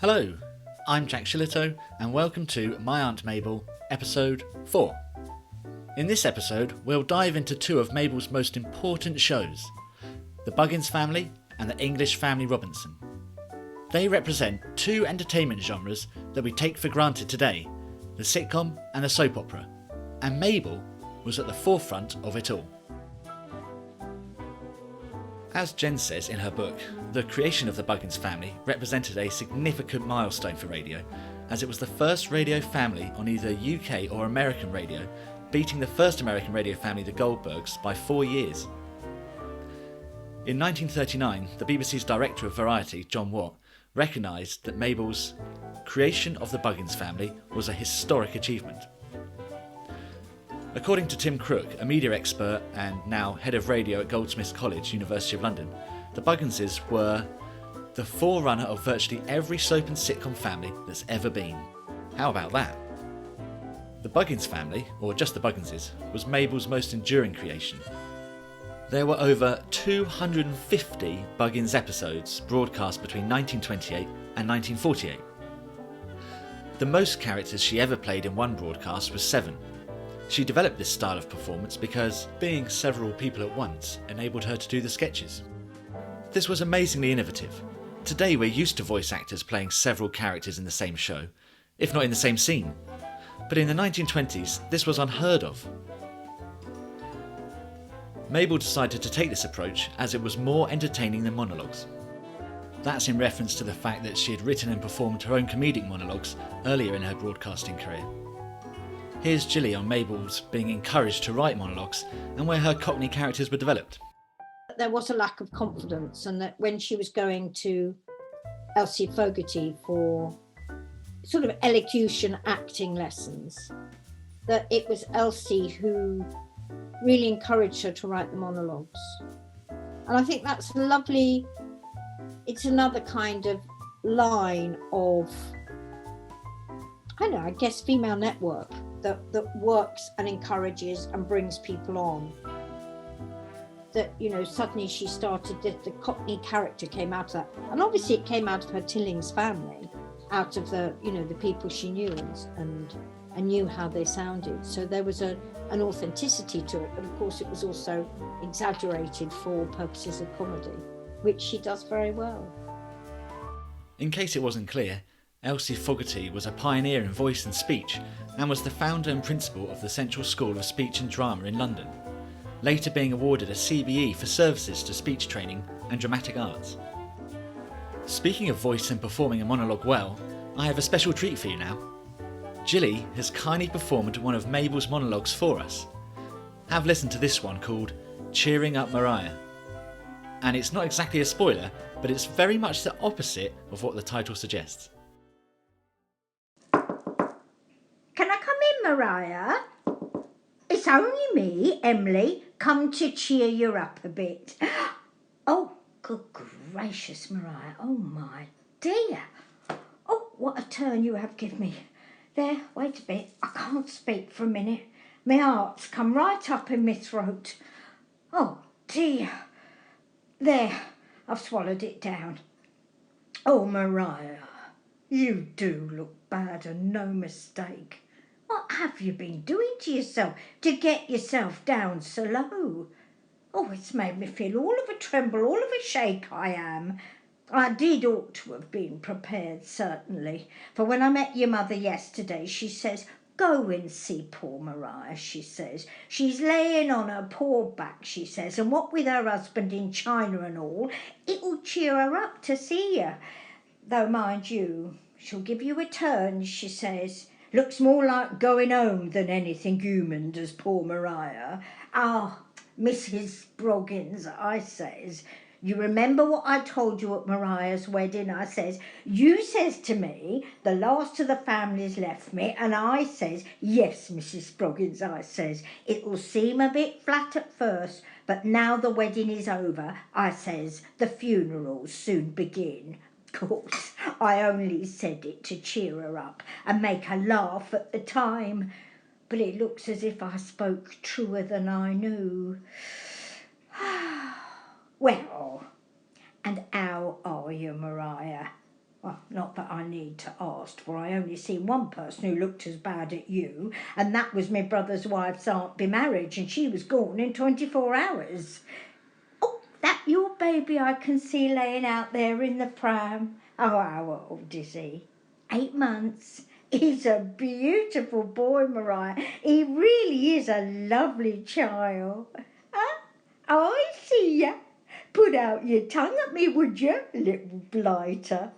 Hello, I'm Jack Shillito and welcome to My Aunt Mabel, episode 4. In this episode, we'll dive into two of Mabel's most important shows, the Buggins Family and the English Family Robinson. They represent two entertainment genres that we take for granted today, the sitcom and the soap opera, and Mabel was at the forefront of it all. As Jen says in her book, the creation of the Buggins family represented a significant milestone for radio, as it was the first radio family on either UK or American radio, beating the first American radio family, the Goldbergs, by 4 years. In 1939, the BBC's director of variety, John Watt, recognised that Mabel's creation of the Buggins family was a historic achievement. According to Tim Crook, a media expert and now head of radio at Goldsmiths College, University of London, the Bugginses were the forerunner of virtually every soap and sitcom family that's ever been. How about that? The Buggins family, or just the Bugginses, was Mabel's most enduring creation. There were over 250 Buggins episodes broadcast between 1928 and 1948. The most characters she ever played in one broadcast was 7. She developed this style of performance because being several people at once enabled her to do the sketches. This was amazingly innovative. Today we're used to voice actors playing several characters in the same show, if not in the same scene. But in the 1920s, this was unheard of. Mabel decided to take this approach as it was more entertaining than monologues. That's in reference to the fact that she had written and performed her own comedic monologues earlier in her broadcasting career. Here's Gilly on Mabel's being encouraged to write monologues and where her Cockney characters were developed. There was a lack of confidence, and that when she was going to Elsie Fogarty for sort of elocution acting lessons, that it was Elsie who really encouraged her to write the monologues. And I think that's lovely. It's another kind of line of, I guess female network that works and encourages and brings people on. That, suddenly she started, the Cockney character came out of that. And obviously it came out of her Tillings family, out of the people she knew and knew how they sounded. So there was an authenticity to it, but of course it was also exaggerated for purposes of comedy, which she does very well. In case it wasn't clear, Elsie Fogarty was a pioneer in voice and speech and was the founder and principal of the Central School of Speech and Drama in London, later being awarded a CBE for services to speech training and dramatic arts. Speaking of voice and performing a monologue well, I have a special treat for you now. Gilly has kindly performed one of Mabel's monologues for us. Have listened to this one called Cheering Up Mariah. And it's not exactly a spoiler, but it's very much the opposite of what the title suggests. Can I come in, Mariah? It's only me, Emily, come to cheer you up a bit. Oh, good gracious, Mariah. Oh, my dear. Oh, what a turn you have given me. There, wait a bit. I can't speak for a minute. My heart's come right up in my throat. Oh, dear. There, I've swallowed it down. Oh, Mariah, you do look bad and no mistake. What have you been doing to yourself to get yourself down so low? Oh, it's made me feel all of a tremble, all of a shake, I am. I did ought to have been prepared, certainly. For when I met your mother yesterday, she says, go and see poor Mariah, she says. She's laying on her poor back, she says, and what with her husband in China and all, it will cheer her up to see you. Though, mind you, she'll give you a turn, she says. Looks more like going home than anything human, does poor Mariah. Ah, Mrs. Broggins, I says, you remember what I told you at Mariah's wedding? I says, you says to me, the last of the family's left me, and I says, yes, Mrs. Broggins, I says, it will seem a bit flat at first, but now the wedding is over, I says, the funerals soon begin. Of course, I only said it to cheer her up and make her laugh at the time, but it looks as if I spoke truer than I knew. Well, and how are you, Mariah? Well, not that I need to ask, for I only seen one person who looked as bad at you, and that was my brother's wife's Aunt Bemarriage, and she was gone in 24 hours. Oh, that your baby I can see laying out there in the pram. Oh, how old is he? 8 months. He's a beautiful boy, Mariah. He really is a lovely child. Huh? Oh, I see ya. Put out your tongue at me, would you, little blighter?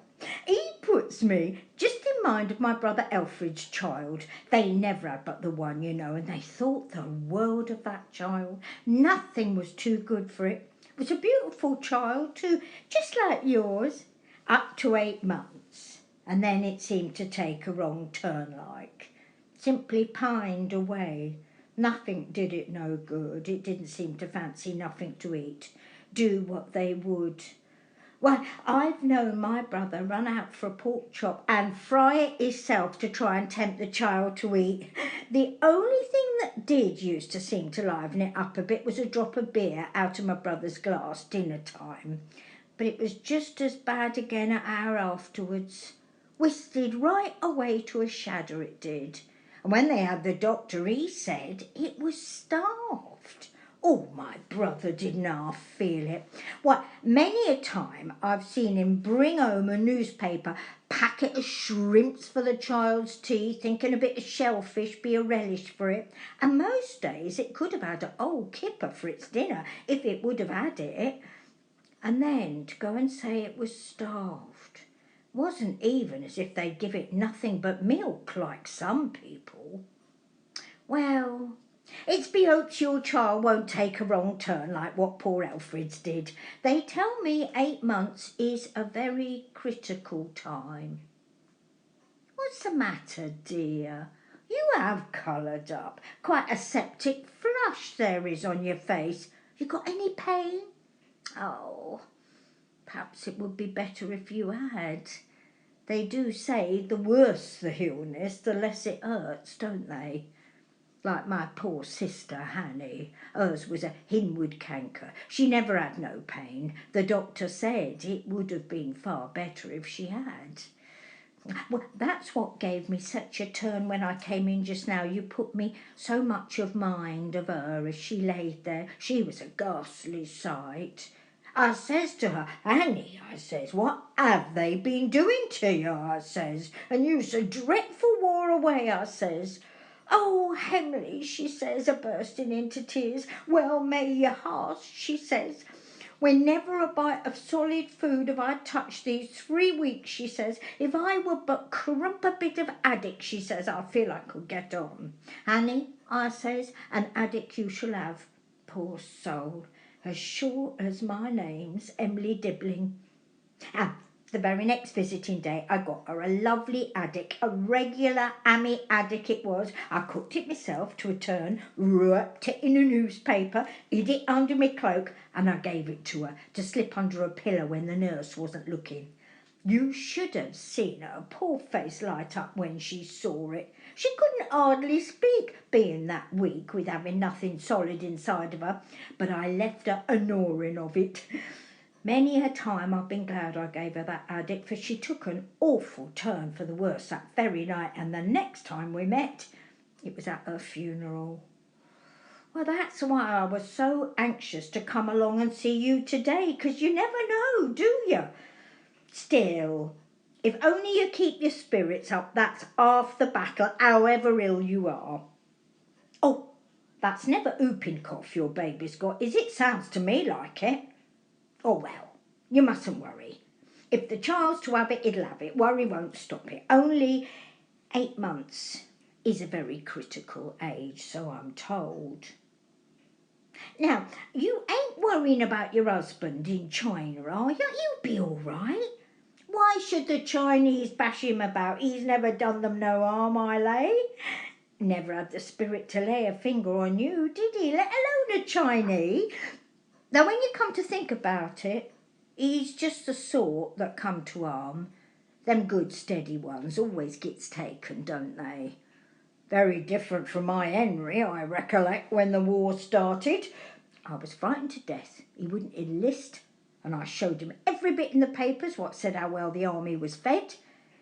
He puts me just in mind of my brother Alfred's child. They never had but the one, you know, and they thought the world of that child. Nothing was too good for it. It was a beautiful child too, just like yours, up to 8 months. And then it seemed to take a wrong turn like. Simply pined away. Nothing did it no good. It didn't seem to fancy nothing to eat. Do what they would. Well, I've known my brother run out for a pork chop and fry it himself to try and tempt the child to eat. The only thing that did used to seem to liven it up a bit was a drop of beer out of my brother's glass dinner time. But it was just as bad again an hour afterwards. Whistled right away to a shadder, it did. And when they had the doctor, he said it was starved. Oh, my brother didn't half feel it. Why, many a time I've seen him bring home a newspaper, packet of shrimps for the child's tea, thinking a bit of shellfish be a relish for it. And most days it could have had a whole kipper for its dinner if it would have had it. And then to go and say it was starved. Wasn't even as if they'd give it nothing but milk like some people. Well, it's be hoped your child won't take a wrong turn like what poor Alfred's did. They tell me 8 months is a very critical time. What's the matter, dear? You have coloured up. Quite a septic flush there is on your face. You got any pain? Oh, perhaps it would be better if you had. They do say the worse the illness, the less it hurts, don't they? Like my poor sister, Hanny. Hers was a hinward canker. She never had no pain. The doctor said it would have been far better if she had. Well, that's what gave me such a turn when I came in just now. You put me so much of mind of her as she laid there. She was a ghastly sight. I says to her, Annie, I says, what have they been doing to you, I says, and you so dreadful wore away, I says. Oh, Emily, she says, a-bursting into tears, well may your heart, she says. When never a bite of solid food have I touched these 3 weeks, she says. If I were but crump a bit of haddock, she says, I feel I could get on. Annie, I says, an haddock you shall have. Poor soul, as sure as my name's Emily Dibbling. And the very next visiting day I got her a lovely haddock, a regular hammy haddock it was. I cooked it myself to a turn, wrapped it in a newspaper, hid it under my cloak, and I gave it to her to slip under a pillow when the nurse wasn't looking. You should have seen her poor face light up when she saw it. She couldn't hardly speak, being that weak with having nothing solid inside of her, but I left her a gnawing of it. Many a time I've been glad I gave her that haddock, for she took an awful turn for the worse that very night, and the next time we met, it was at her funeral. Well, that's why I was so anxious to come along and see you today, 'cause you never know, do you? Still, if only you keep your spirits up, that's half the battle, however ill you are. Oh, that's never whooping cough your baby's got, is it? Sounds to me like it. Oh, well, you mustn't worry. If the child's to have it, it'll have it. Worry won't stop it. Only 8 months is a very critical age, so I'm told. Now, you ain't worrying about your husband in China, are you? You'll be all right. Why should the Chinese bash him about? He's never done them no harm, I lay. Never had the spirit to lay a finger on you, did he? Let alone a Chinese. Now, when you come to think about it, he's just the sort that come to harm. Them good steady ones always gets taken, don't they? Very different from my Henry, I recollect, when the war started. I was frightened to death. He wouldn't enlist, and I showed him every bit in the papers what said how well the army was fed.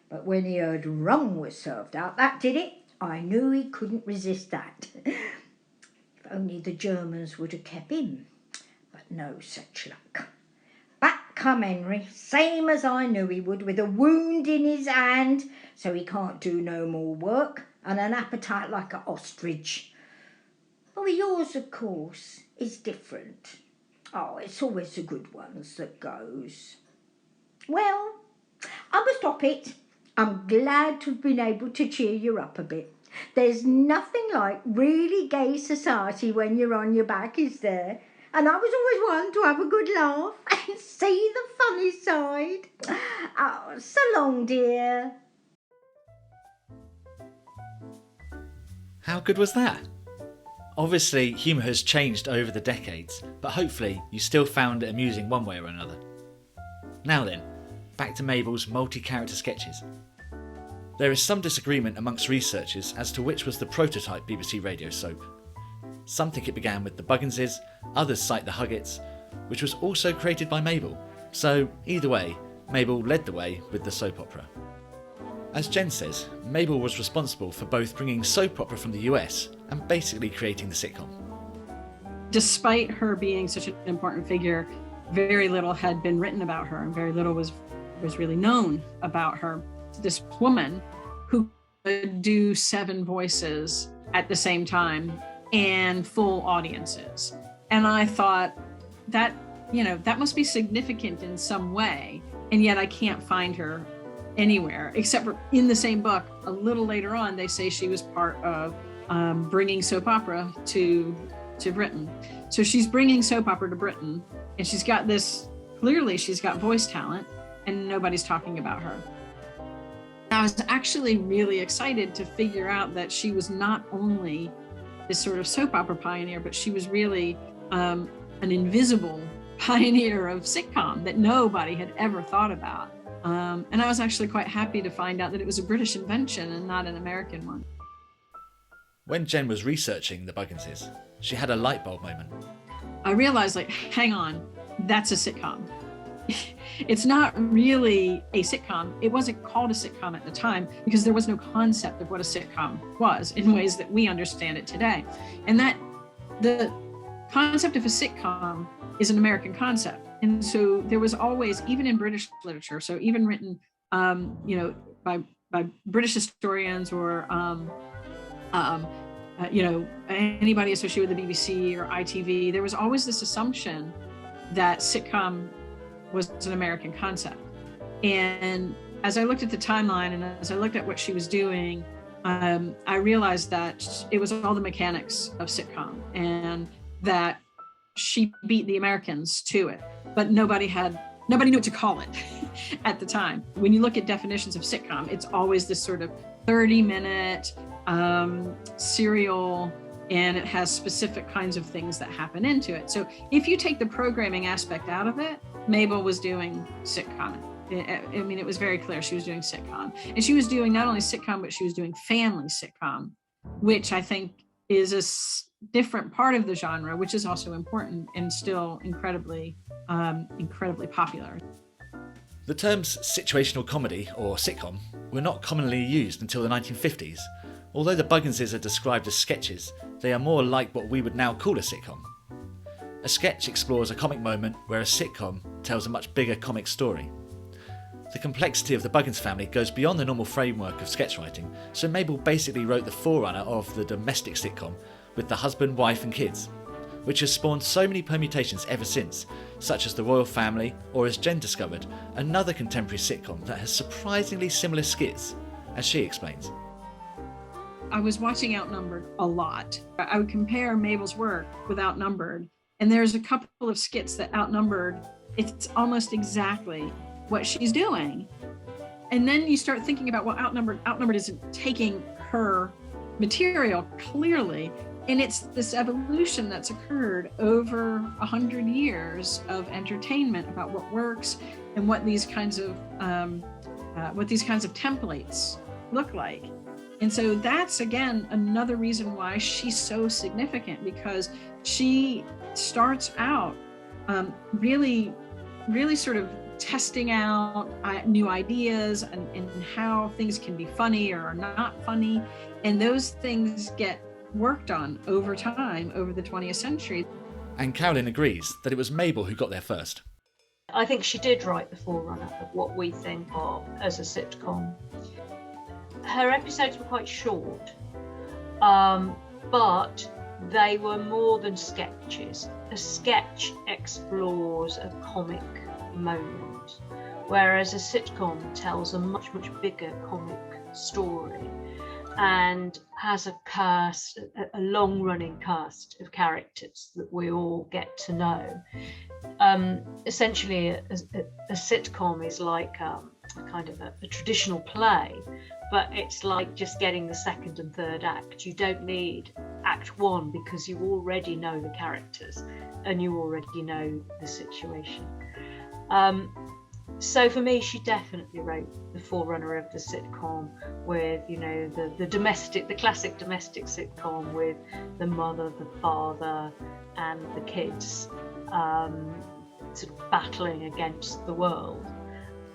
But when he heard rum was served out, that did it. I knew he couldn't resist that. If only the Germans would have kept him. But no such luck. Back come Henry, same as I knew he would, with a wound in his hand, so he can't do no more work, and an appetite like an ostrich. But with yours, of course, is different. Oh, it's always the good ones that goes. Well, I must stop it. I'm glad to have been able to cheer you up a bit. There's nothing like really gay society when you're on your back, is there? And I was always one to have a good laugh and see the funny side. Oh, so long, dear. How good was that? Obviously, humour has changed over the decades, but hopefully you still found it amusing one way or another. Now then, back to Mabel's multi-character sketches. There is some disagreement amongst researchers as to which was the prototype BBC radio soap. Some think it began with the Bugginses, others cite the Huggets, which was also created by Mabel. So either way, Mabel led the way with the soap opera. As Jen says, Mabel was responsible for both bringing soap opera from the US and basically creating the sitcom. Despite her being such an important figure, very little had been written about her and very little was really known about her. This woman who could do 7 voices at the same time and full audiences. And I thought that, that must be significant in some way. And yet I can't find her anywhere, except for in the same book, a little later on, they say she was part of bringing soap opera to Britain. So she's bringing soap opera to Britain, and she's got clearly she's got voice talent, and nobody's talking about her. I was actually really excited to figure out that she was not only this sort of soap opera pioneer, but she was really an invisible pioneer of sitcom that nobody had ever thought about. And I was actually quite happy to find out that it was a British invention and not an American one. When Jen was researching the Bugginses, she had a light bulb moment. I realized, hang on, that's a sitcom. It's not really a sitcom. It wasn't called a sitcom at the time because there was no concept of what a sitcom was in ways that we understand it today. And that the concept of a sitcom is an American concept. And so there was always, even in British literature, so even written, by British historians or, anybody associated with the BBC or ITV, there was always this assumption that sitcom was an American concept. And as I looked at the timeline and as I looked at what she was doing, I realized that it was all the mechanics of sitcom and that she beat the Americans to it, but nobody knew what to call it at the time. When you look at definitions of sitcom, it's always this sort of 30-minute serial, and it has specific kinds of things that happen into it. So if you take the programming aspect out of it, Mabel was doing sitcom. It was very clear she was doing sitcom. And she was doing not only sitcom, but she was doing family sitcom, which I think is a different part of the genre, which is also important and still incredibly popular. The terms situational comedy or sitcom were not commonly used until the 1950s. Although the Bugginses are described as sketches, they are more like what we would now call a sitcom. A sketch explores a comic moment where a sitcom tells a much bigger comic story. The complexity of the Buggins family goes beyond the normal framework of sketch writing, so Mabel basically wrote the forerunner of the domestic sitcom with the husband, wife and kids, which has spawned so many permutations ever since, such as the royal family, or as Jen discovered, another contemporary sitcom that has surprisingly similar skits, as she explains. I was watching Outnumbered a lot. I would compare Mabel's work with Outnumbered, and there's a couple of skits that Outnumbered, it's almost exactly what she's doing. And then you start thinking about what Outnumbered isn't taking her material clearly, and it's this evolution that's occurred over 100 years of entertainment about what works and what these kinds of templates look like. And so that's, again, another reason why she's so significant, because she starts out really really sort of testing out new ideas and how things can be funny or not funny. And those things get worked on over time, over the 20th century. And Carolyn agrees that it was Mabel who got there first. I think she did write the forerunner of what we think of as a sitcom. Her episodes were quite short, but they were more than sketches. A sketch explores a comic moment, whereas a sitcom tells a much, much bigger comic story and has a cast, a long-running cast of characters that we all get to know. Essentially, a sitcom is like a kind of a traditional play, but it's like just getting the second and third act. You don't need act one because you already know the characters and you already know the situation. So for me, she definitely wrote the forerunner of the sitcom with, you know, the classic domestic sitcom with the mother, the father, and the kids sort of battling against the world.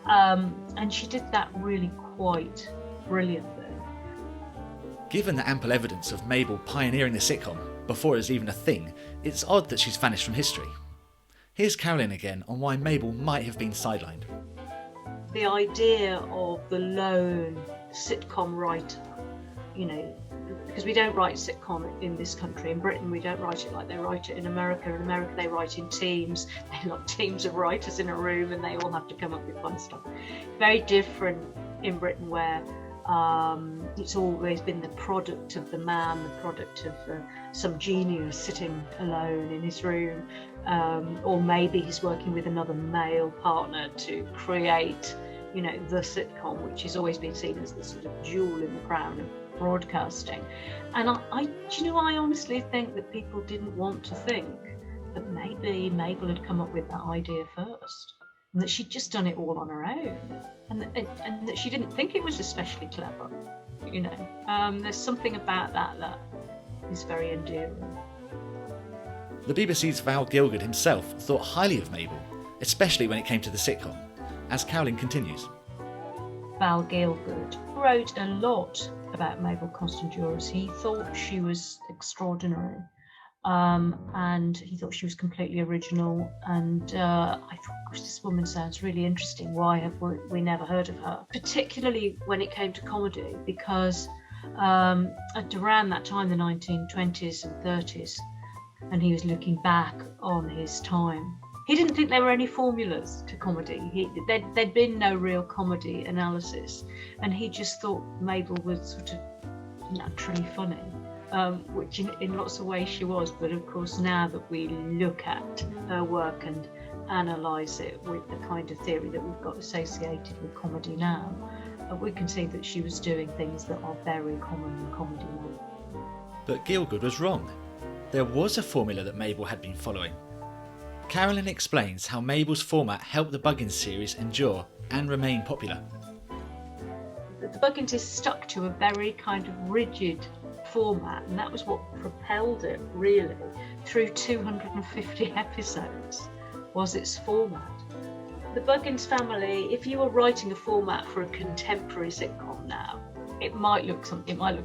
And she did that really quite brilliantly. Given the ample evidence of Mabel pioneering the sitcom before it was even a thing, it's odd that she's vanished from history. Here's Carolyn again on why Mabel might have been sidelined. The idea of the lone sitcom writer, you know, because we don't write sitcom in this country. In Britain, we don't write it like they write it in America. In America, they write in teams. They're like teams of writers in a room and they all have to come up with fun stuff. Very different in Britain, where it's always been the product of the man, the product of some genius sitting alone in his room, or maybe he's working with another male partner to create, you know, the sitcom, which has always been seen as the sort of jewel in the crown of broadcasting. And I honestly think that people didn't want to think that maybe Mabel had come up with that idea first, and that she'd just done it all on her own, and that she didn't think it was especially clever. You know, there's something about that is very endearing. The BBC's Val Gielgud himself thought highly of Mabel, especially when it came to the sitcom, as Carolyn continues. Val Gielgud wrote a lot about Mabel Constanduros. He thought she was extraordinary, and he thought she was completely original. And I thought, gosh, this woman sounds really interesting. Why have we never heard of her? Particularly when it came to comedy, because at around that time, the 1920s and 30s, and he was looking back on his time, he didn't think there were any formulas to comedy. There'd been no real comedy analysis, and he just thought Mabel was sort of naturally funny, which in lots of ways she was. But of course, now that we look at her work and analyse it with the kind of theory that we've got associated with comedy now, we can see that she was doing things that are very common in comedy now. But Gielgud was wrong. There was a formula that Mabel had been following. Carolyn explains how Mabel's format helped the Buggins series endure and remain popular. The Bugginses stuck to a very kind of rigid format, and that was what propelled it really through 250 episodes, was its format. The Buggins Family, if you were writing a format for a contemporary sitcom now, it might look something like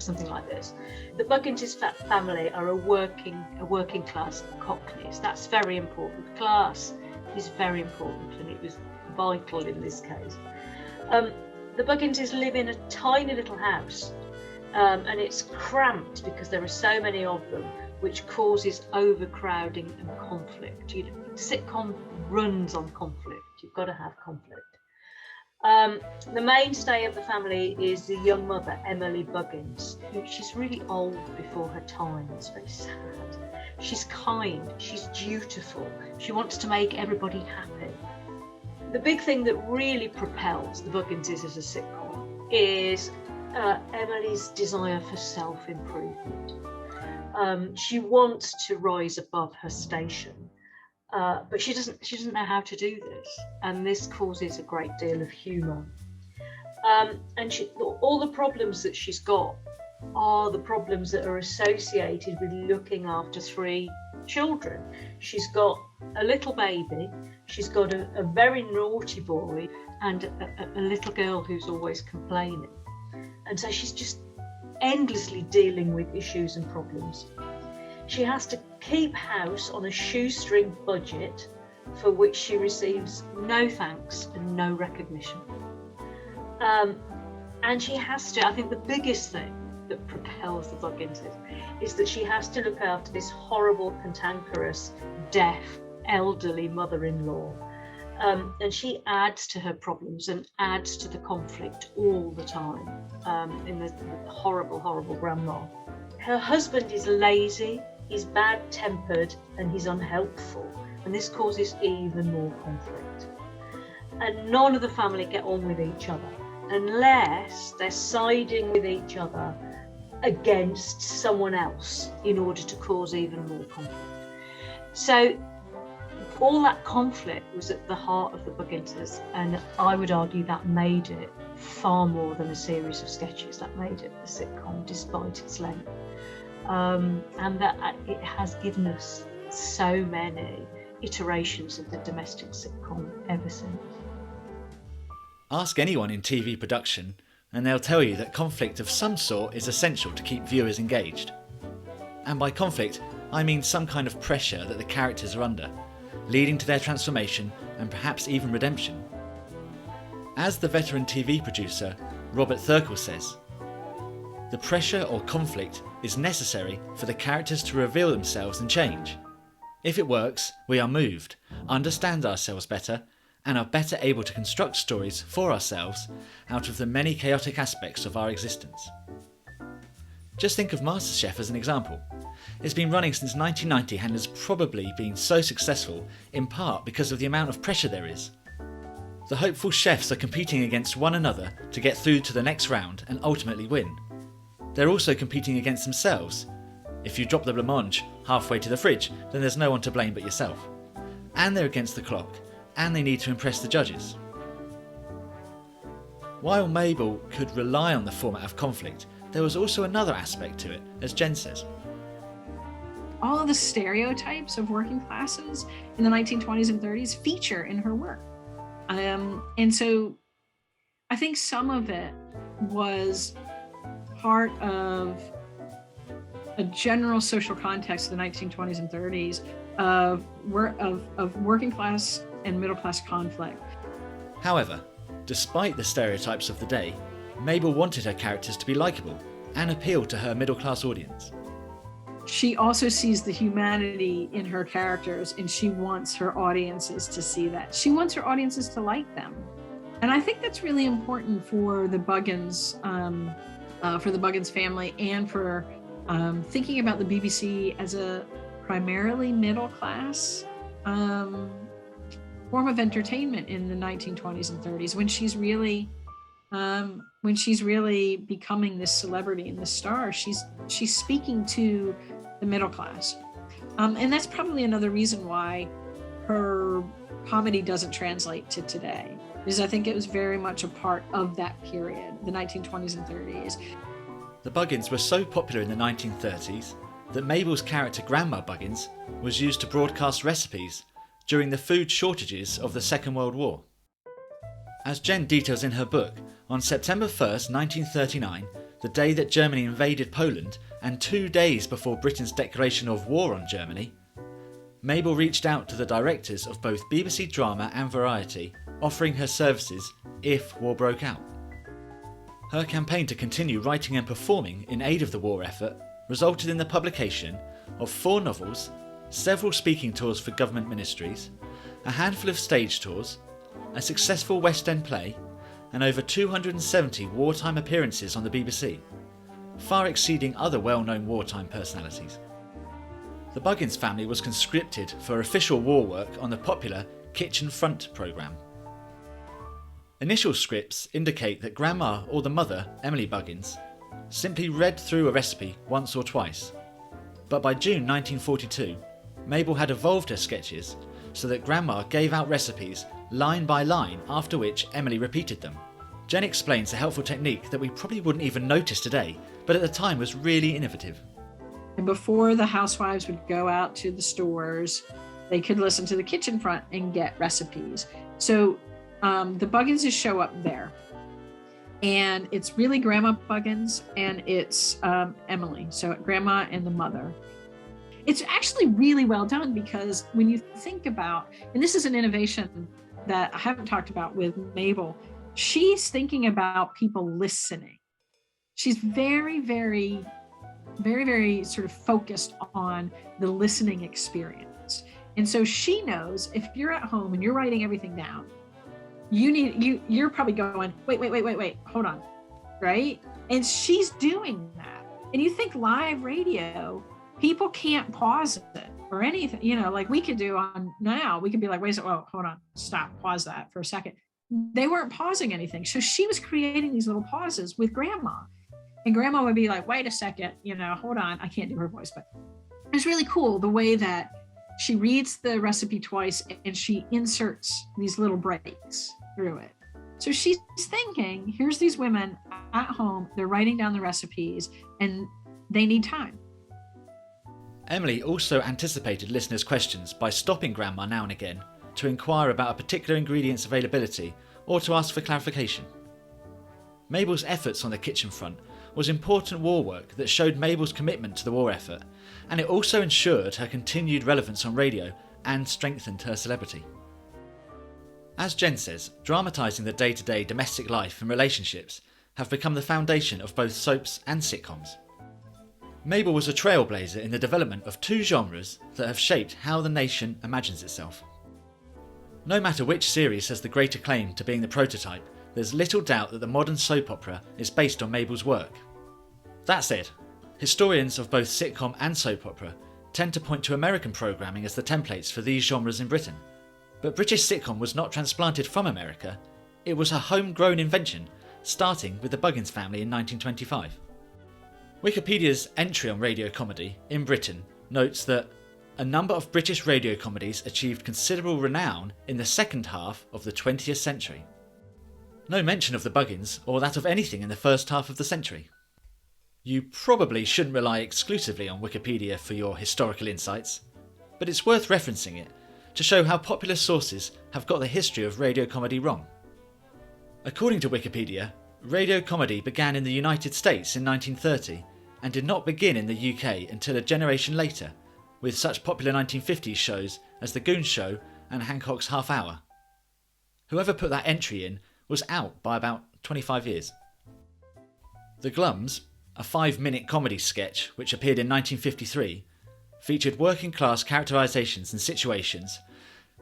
this. The Buggins family are a working class Cockneys. That's very important. Class is very important, and it was vital in this case. The Bugginses live in a tiny little house, and it's cramped because there are so many of them, which causes overcrowding and conflict. Sitcom runs on conflict. You've got to have conflict. The mainstay of the family is the young mother, Emily Buggins, she's really old before her time. It's very sad. She's kind, she's dutiful, she wants to make everybody happy. The big thing that really propels the Bugginses as a sitcom is Emily's desire for self-improvement. She wants to rise above her station. But she doesn't know how to do this, and this causes a great deal of humour. And all the problems that she's got are the problems that are associated with looking after three children. She's got a little baby, she's got a very naughty boy, and a little girl who's always complaining. And so she's just endlessly dealing with issues and problems. She has to keep house on a shoestring budget for which she receives no thanks and no recognition. And she has to, I think the biggest thing that propels the Bugginses is that she has to look after this horrible, cantankerous, deaf, elderly mother-in-law. And she adds to her problems and adds to the conflict all the time in the horrible, horrible grandma. Her husband is lazy, he's bad-tempered, and he's unhelpful. And this causes even more conflict. And none of the family get on with each other unless they're siding with each other against someone else in order to cause even more conflict. So all that conflict was at the heart of the Bugginses, and I would argue that made it far more than a series of sketches. That made it a sitcom despite its length, and that it has given us so many iterations of the domestic sitcom ever since. Ask anyone in TV production and they'll tell you that conflict of some sort is essential to keep viewers engaged. And by conflict, I mean some kind of pressure that the characters are under, leading to their transformation and perhaps even redemption. As the veteran TV producer Robert Thurkel says, the pressure or conflict is necessary for the characters to reveal themselves and change. If it works, we are moved, understand ourselves better, and are better able to construct stories for ourselves out of the many chaotic aspects of our existence. Just think of MasterChef as an example. It's been running since 1990 and has probably been so successful in part because of the amount of pressure there is. The hopeful chefs are competing against one another to get through to the next round and ultimately win. They're also competing against themselves. If you drop the blancmange halfway to the fridge, then there's no one to blame but yourself. And they're against the clock, and they need to impress the judges. While Mabel could rely on the format of conflict, there was also another aspect to it, as Jen says. All of the stereotypes of working classes in the 1920s and 30s feature in her work. And so I think some of it was part of a general social context of the 1920s and 30s of working class and middle class conflict. However, despite the stereotypes of the day, Mabel wanted her characters to be likeable and appeal to her middle class audience. She also sees the humanity in her characters, and she wants her audiences to see that. She wants her audiences to like them. And I think that's really important for the Buggins family, and for thinking about the BBC as a primarily middle class form of entertainment in the 1920s and 30s, when she's really becoming this celebrity and this star. She's speaking to the middle class, and that's probably another reason why her comedy doesn't translate to today, because I think it was very much a part of that period, the 1920s and 30s. The Buggins were so popular in the 1930s that Mabel's character Grandma Buggins was used to broadcast recipes during the food shortages of the Second World War. As Jen details in her book, on September 1st, 1939, the day that Germany invaded Poland and 2 days before Britain's declaration of war on Germany, Mabel reached out to the directors of both BBC Drama and Variety, offering her services if war broke out. Her campaign to continue writing and performing in aid of the war effort resulted in the publication of 4 novels, several speaking tours for government ministries, a handful of stage tours, a successful West End play, and over 270 wartime appearances on the BBC, far exceeding other well-known wartime personalities. The Buggins family was conscripted for official war work on the popular Kitchen Front programme. Initial scripts indicate that Grandma or the mother, Emily Buggins, simply read through a recipe once or twice, but by June 1942, Mabel had evolved her sketches so that Grandma gave out recipes line by line, after which Emily repeated them. Jen explains a helpful technique that we probably wouldn't even notice today, but at the time was really innovative. before the housewives would go out to the stores, they could listen to the kitchen front and get recipes. So the Bugginses show up there. And it's really Grandma Buggins and it's Emily. So Grandma and the mother. It's actually really well done because when you think about, and this is an innovation that I haven't talked about with Mabel, she's thinking about people listening. She's very, very, very, very sort of focused on the listening experience. And so she knows if you're at home and you're writing everything down, you're probably going, wait, hold on, right? And she's doing that. And you think live radio, people can't pause it or anything, like we could do on now, we could be like, wait a second, oh, hold on, stop, pause that for a second. They weren't pausing anything. So she was creating these little pauses with Grandma. And Grandma would be like, wait a second, hold on, I can't do her voice, but it's really cool the way that she reads the recipe twice and she inserts these little breaks through it. So she's thinking, here's these women at home, they're writing down the recipes and they need time. Emily also anticipated listeners' questions by stopping Grandma now and again to inquire about a particular ingredient's availability or to ask for clarification. Mabel's efforts on the kitchen front was important war work that showed Mabel's commitment to the war effort, and it also ensured her continued relevance on radio and strengthened her celebrity. As Jen says, dramatising the day-to-day domestic life and relationships have become the foundation of both soaps and sitcoms. Mabel was a trailblazer in the development of two genres that have shaped how the nation imagines itself. No matter which series has the greater claim to being the prototype, there's little doubt that the modern soap opera is based on Mabel's work. That said, historians of both sitcom and soap opera tend to point to American programming as the templates for these genres in Britain. But British sitcom was not transplanted from America, it was a homegrown invention, starting with the Buggins Family in 1925. Wikipedia's entry on radio comedy in Britain notes that a number of British radio comedies achieved considerable renown in the second half of the 20th century. No mention of the Buggins or that of anything in the first half of the century. You probably shouldn't rely exclusively on Wikipedia for your historical insights, but it's worth referencing it to show how popular sources have got the history of radio comedy wrong. According to Wikipedia, radio comedy began in the United States in 1930 and did not begin in the UK until a generation later, with such popular 1950s shows as The Goon Show and Hancock's Half Hour. Whoever put that entry in was out by about 25 years. The Glums, a 5-minute comedy sketch which appeared in 1953, featured working class characterisations and situations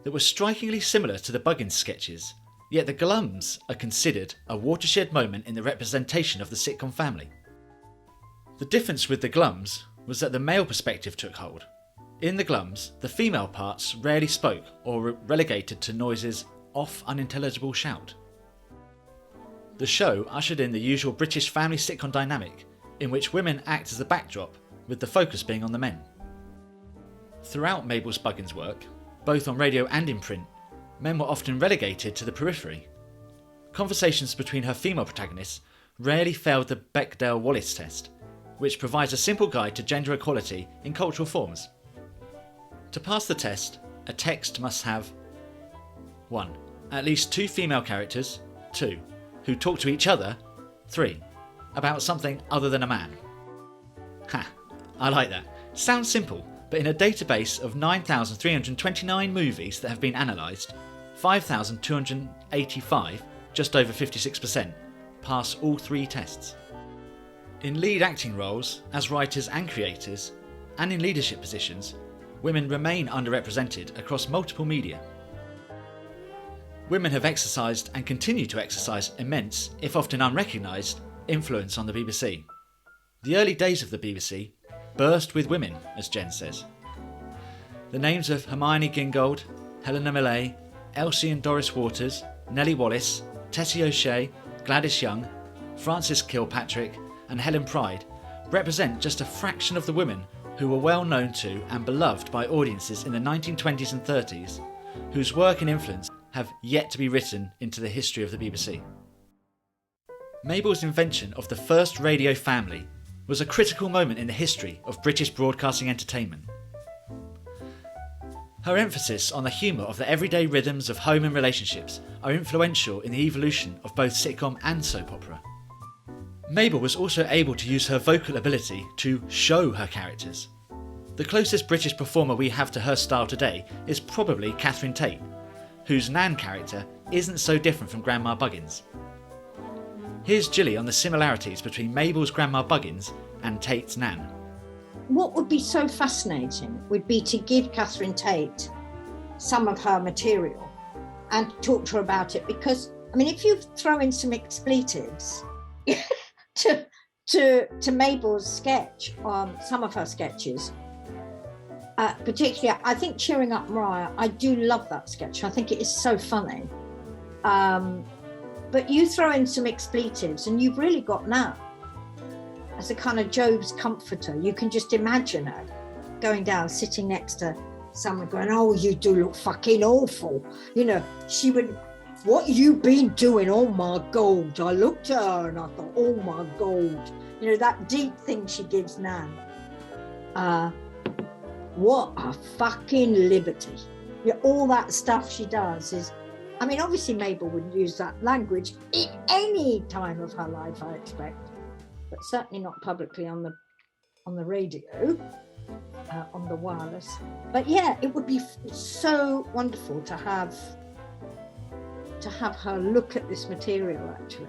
that were strikingly similar to the Buggins sketches, yet the Glums are considered a watershed moment in the representation of the sitcom family. The difference with the Glums was that the male perspective took hold. In the Glums, the female parts rarely spoke or were relegated to noises off unintelligible shout. The show ushered in the usual British family sitcom dynamic, in which women act as the backdrop, with the focus being on the men. Throughout Mabel's Buggins work, both on radio and in print, men were often relegated to the periphery. Conversations between her female protagonists rarely failed the Bechdel-Wallace test, which provides a simple guide to gender equality in cultural forms. To pass the test, a text must have 1. At least 2 female characters, 2. Who talk to each other, 3. About something other than a man. Ha, I like that. Sounds simple, but in a database of 9,329 movies that have been analysed, 5,285, just over 56%, pass all 3 tests. In lead acting roles, as writers and creators, and in leadership positions, women remain underrepresented across multiple media. Women have exercised and continue to exercise immense, if often unrecognised, influence on the BBC. The early days of the BBC burst with women, as Jen says. The names of Hermione Gingold, Helena Millay, Elsie and Doris Waters, Nellie Wallace, Tessie O'Shea, Gladys Young, Frances Kilpatrick and Helen Pride represent just a fraction of the women who were well known to and beloved by audiences in the 1920s and 30s, whose work and influence have yet to be written into the history of the BBC. Mabel's invention of the first radio family was a critical moment in the history of British broadcasting entertainment. Her emphasis on the humour of the everyday rhythms of home and relationships are influential in the evolution of both sitcom and soap opera. Mabel was also able to use her vocal ability to show her characters. The closest British performer we have to her style today is probably Catherine Tate, whose Nan character isn't so different from Grandma Buggins. Here's Gilly on the similarities between Mabel's Grandma Buggins and Tate's Nan. What would be so fascinating would be to give Catherine Tate some of her material and talk to her about it, because, I mean, if you throw in some expletives to Mabel's sketch, some of her sketches, particularly, I think Cheering Up Mariah, I do love that sketch. I think it is so funny. But you throw in some expletives and you've really got Nan as a kind of Job's comforter. You can just imagine her going down, sitting next to someone going, "Oh, you do look fucking awful." You know, she would, "What you been doing? Oh my God." I looked at her and I thought, "Oh my God." You know, that deep thing she gives Nan. What a fucking liberty. You know, all that stuff she does is, I mean, obviously Mabel wouldn't use that language in any time of her life, I expect, but certainly not publicly on the radio, on the wireless. But yeah, it would be so wonderful to have her look at this material, actually.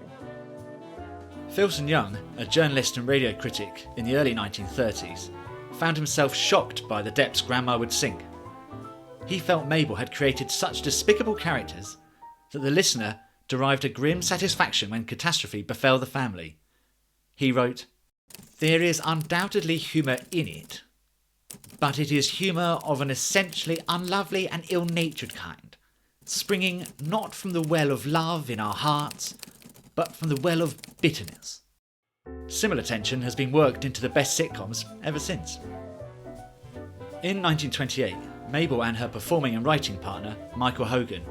Filson Young, a journalist and radio critic in the early 1930s, found himself shocked by the depths Grandma would sink. He felt Mabel had created such despicable characters that the listener derived a grim satisfaction when catastrophe befell the family. He wrote, "There is undoubtedly humour in it, but it is humour of an essentially unlovely and ill-natured kind, springing not from the well of love in our hearts, but from the well of bitterness." Similar tension has been worked into the best sitcoms ever since. In 1928, Mabel and her performing and writing partner, Michael Hogan,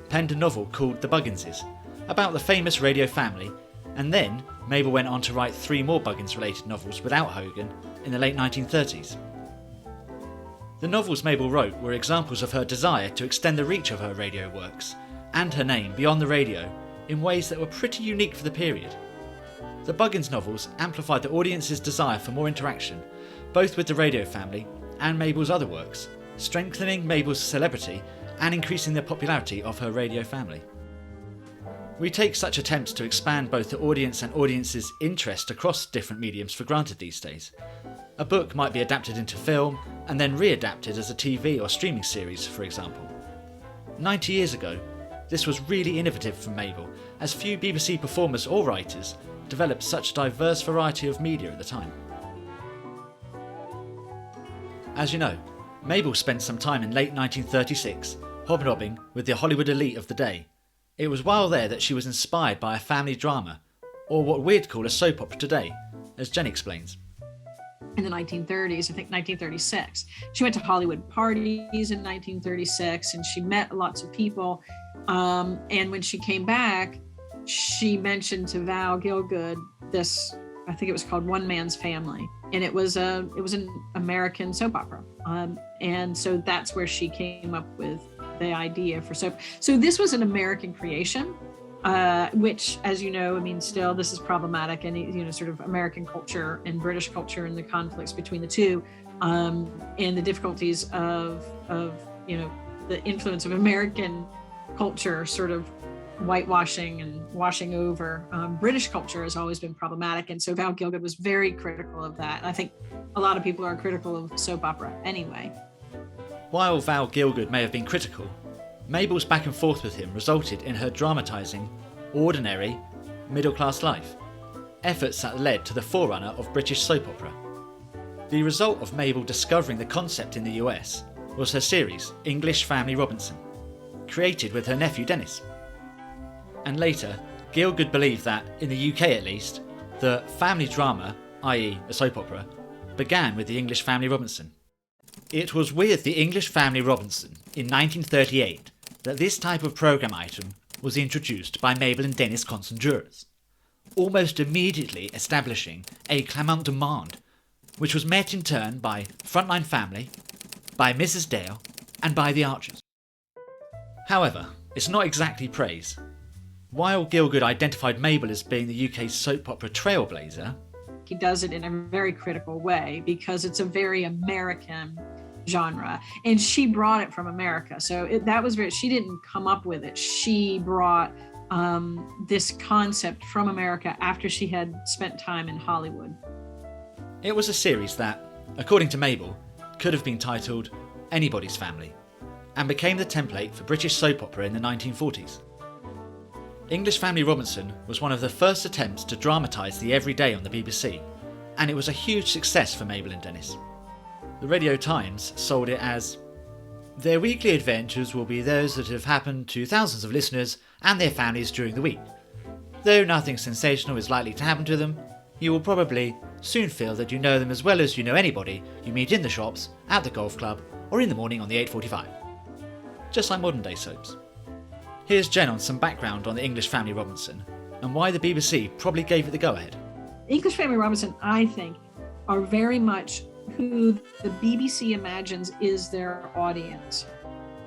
penned a novel called The Bugginses, about the famous radio family, and then Mabel went on to write 3 more Buggins-related novels without Hogan in the late 1930s. The novels Mabel wrote were examples of her desire to extend the reach of her radio works and her name beyond the radio in ways that were pretty unique for the period. The Buggins novels amplified the audience's desire for more interaction, both with the radio family and Mabel's other works, strengthening Mabel's celebrity and increasing the popularity of her radio family. We take such attempts to expand both the audience and audience's interest across different mediums for granted these days. A book might be adapted into film and then readapted as a TV or streaming series, for example. 90 years ago, this was really innovative from Mabel, as few BBC performers or writers developed such a diverse variety of media at the time. As you know, Mabel spent some time in late 1936 hobnobbing with the Hollywood elite of the day. It was while there that she was inspired by a family drama, or what we'd call a soap opera today, as Jen explains. In the 1930s, I think 1936. She went to Hollywood parties in 1936 and she met lots of people. And when she came back, she mentioned to Val Gielgud this, I think it was called One Man's Family. And it was an American soap opera. And so that's where she came up with the idea for soap. So this was an American creation, which, as you know, I mean, still this is problematic, and you know, sort of American culture and British culture and the conflicts between the two, and the difficulties of you know, the influence of American culture sort of whitewashing and washing over British culture has always been problematic. And so Val Gielgud was very critical of that. I think a lot of people are critical of soap opera anyway. While Val Gielgud may have been critical, Mabel's back and forth with him resulted in her dramatising ordinary, middle-class life, efforts that led to the forerunner of British soap opera. The result of Mabel discovering the concept in the US was her series, English Family Robinson, created with her nephew Dennis. And later, Gielgud believed that, in the UK at least, the family drama, i.e. a soap opera, began with the English Family Robinson. It was with the English Family Robinson in 1938 that this type of programme item was introduced by Mabel and Dennis Constanduros. almost immediately establishing a clamant demand, which was met in turn by Frontline Family, by Mrs. Dale, and by the Archers. However, it's not exactly praise. While Gielgud identified Mabel as being the UK's soap opera trailblazer, he does it in a very critical way because it's a very American genre, and she brought it from America. So she didn't come up with it. She brought this concept from America after she had spent time in Hollywood. It was a series that, according to Mabel, could have been titled Anybody's Family, and became the template for British soap opera in the 1940s. English Family Robinson was one of the first attempts to dramatise the everyday on the BBC, and it was a huge success for Mabel and Dennis. The Radio Times sold it as, "Their weekly adventures will be those that have happened to thousands of listeners and their families during the week. Though nothing sensational is likely to happen to them, you will probably soon feel that you know them as well as you know anybody you meet in the shops, at the golf club, or in the morning on the 8:45. Just like modern day soaps." Here's Jen on some background on the English Family Robinson, and why the BBC probably gave it the go-ahead. English Family Robinson, I think, are very much who the BBC imagines is their audience.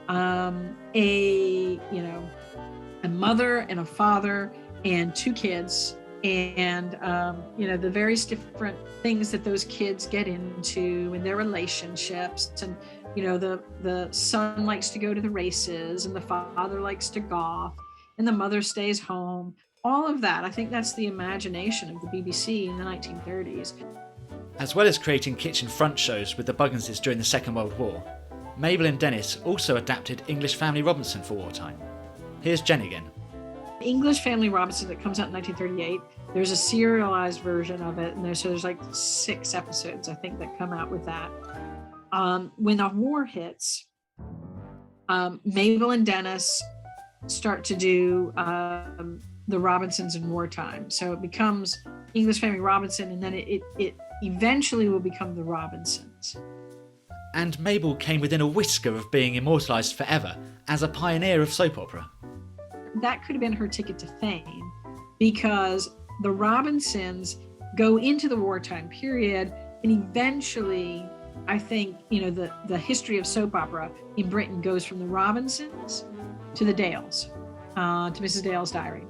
A mother and a father and two kids, and the various different things that those kids get into in their relationships, and the son likes to go to the races, and the father likes to golf, and the mother stays home. All of that, I think that's the imagination of the BBC in the 1930s. As well as creating kitchen front shows with the Bugginses during the Second World War, Mabel and Dennis also adapted English Family Robinson for wartime. Here's Jen again. English Family Robinson that comes out in 1938, there's a serialized version of it, and there's like 6 episodes, I think, that come out with that. When the war hits, Mabel and Dennis start to do the Robinsons in wartime. So it becomes English Family Robinson, and then it eventually will become the Robinsons. And Mabel came within a whisker of being immortalised forever as a pioneer of soap opera. That could have been her ticket to fame, because the Robinsons go into the wartime period, and eventually, I think, the history of soap opera in Britain goes from the Robinsons to the Dales, to Mrs. Dale's Diary.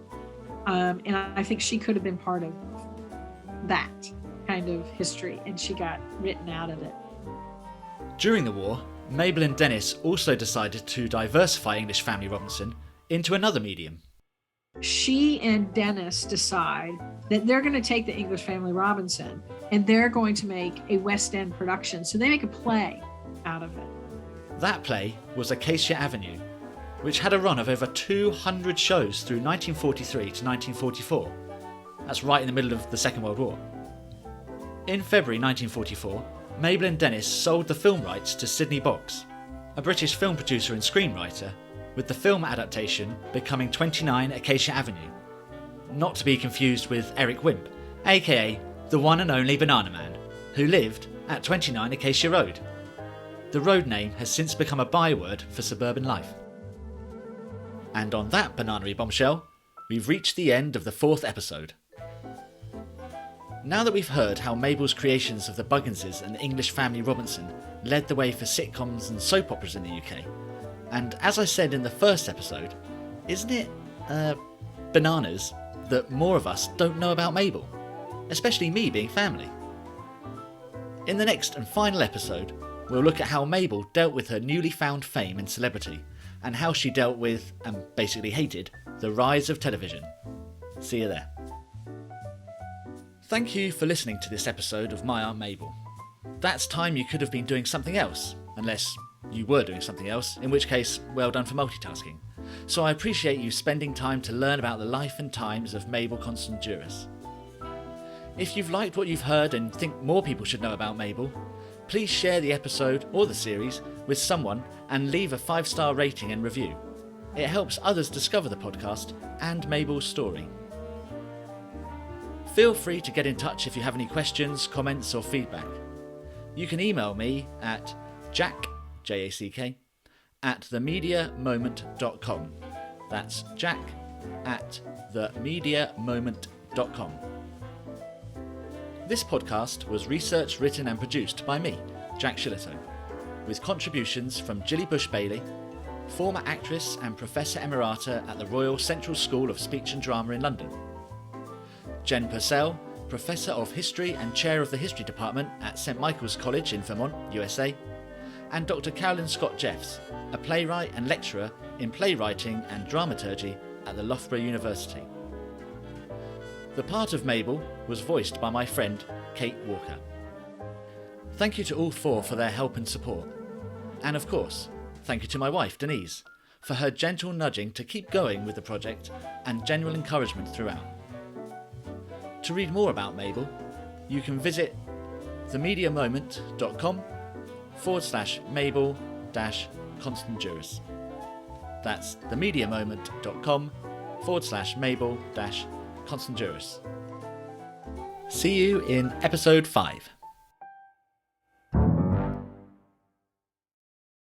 And I think she could have been part of that kind of history, and she got written out of it. During the war, Mabel and Dennis also decided to diversify English Family Robinson into another medium. She and Dennis decide that they're going to take the English Family Robinson and they're going to make a West End production. So they make a play out of it. That play was Acacia Avenue, which had a run of over 200 shows through 1943 to 1944. That's right in the middle of the Second World War. In February 1944, Mabel and Dennis sold the film rights to Sidney Box, a British film producer and screenwriter, with the film adaptation becoming 29 Acacia Avenue. Not to be confused with Eric Wimp, aka the one and only Banana Man, who lived at 29 Acacia Road. The road name has since become a byword for suburban life. And on that banana-y bombshell, we've reached the end of the 4th episode. Now that we've heard how Mabel's creations of the Bugginses and the English Family Robinson led the way for sitcoms and soap operas in the UK, and as I said in the first episode, isn't it bananas that more of us don't know about Mabel, especially me being family? In the next and final episode, we'll look at how Mabel dealt with her newly found fame and celebrity, and how she dealt with, and basically hated, the rise of television. See you there. Thank you for listening to this episode of My Aunt Mabel. That's time you could have been doing something else, unless you were doing something else, in which case, well done for multitasking. So I appreciate you spending time to learn about the life and times of Mabel Constanduros. If you've liked what you've heard and think more people should know about Mabel, please share the episode or the series with someone and leave a 5-star rating and review. It helps others discover the podcast and Mabel's story. Feel free to get in touch if you have any questions, comments or feedback. You can email me at Jack, J-A-C-K, at themediamoment.com. That's Jack at themediamoment.com. mediamoments.com. This podcast was researched, written and produced by me, Jack Shillito, with contributions from Gilly Bush-Bailey, former actress and Professor Emerita at the Royal Central School of Speech and Drama in London, Jen Purcell, Professor of History and Chair of the History Department at St Michael's College in Vermont, USA, and Dr. Carolyn Scott Jeffs, a playwright and lecturer in playwriting and dramaturgy at the Loughborough University. The part of Mabel was voiced by my friend Kate Walker. Thank you to all four for their help and support. And of course, thank you to my wife Denise for her gentle nudging to keep going with the project and general encouragement throughout. To read more about Mabel, you can visit themediamoment.com/Mabel-Constanduros. That's themediamoment.com/Mabel-Constanduros. See you in episode 5.